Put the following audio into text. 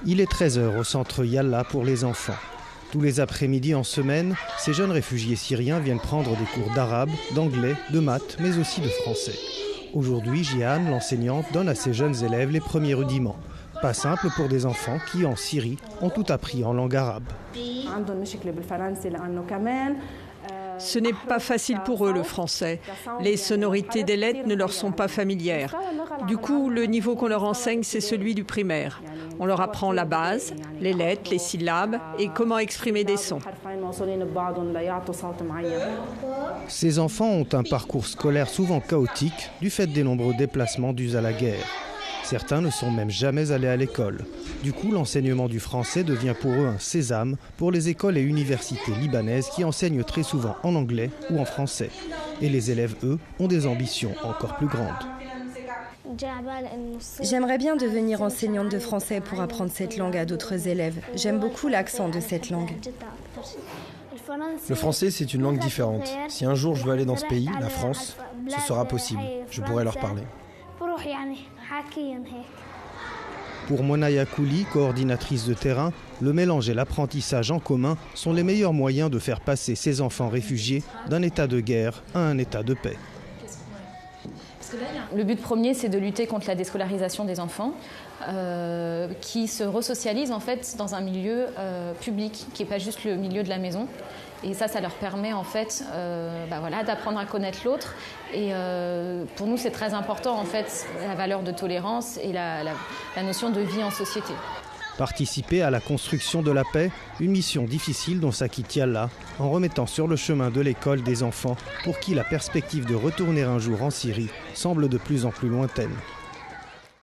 Il est 13 h au centre Yalla pour les enfants. Tous les après-midi en semaine, ces jeunes réfugiés syriens viennent prendre des cours d'arabe, d'anglais, de maths, mais aussi de français. Aujourd'hui, Jihan, l'enseignante, donne à ses jeunes élèves les premiers rudiments. Pas simple pour des enfants qui, en Syrie, ont tout appris en langue arabe. Ce n'est pas facile pour eux le français. Les sonorités des lettres ne leur sont pas familières. Du coup, le niveau qu'on leur enseigne, c'est celui du primaire. On leur apprend la base, les lettres, les syllabes et comment exprimer des sons. Ces enfants ont un parcours scolaire souvent chaotique du fait des nombreux déplacements dus à la guerre. Certains ne sont même jamais allés à l'école. Du coup, l'enseignement du français devient pour eux un sésame pour les écoles et universités libanaises qui enseignent très souvent en anglais ou en français. Et les élèves, eux, ont des ambitions encore plus grandes. J'aimerais bien devenir enseignante de français pour apprendre cette langue à d'autres élèves. J'aime beaucoup l'accent de cette langue. Le français, c'est une langue différente. Si un jour je veux aller dans ce pays, la France, ce sera possible. Je pourrai leur parler. Pour Mona Yakouli, coordinatrice de terrain, le mélange et l'apprentissage en commun sont les meilleurs moyens de faire passer ces enfants réfugiés d'un état de guerre à un état de paix. Le but premier, c'est de lutter contre la déscolarisation des enfants qui se resocialisent en fait dans un milieu public qui n'est pas juste le milieu de la maison. Et ça leur permet en fait d'apprendre à connaître l'autre. Et pour nous, c'est très important en fait la valeur de tolérance et la notion de vie en société. Participer à la construction de la paix, une mission difficile dont s'acquitte Yalla en remettant sur le chemin de l'école des enfants pour qui la perspective de retourner un jour en Syrie semble de plus en plus lointaine.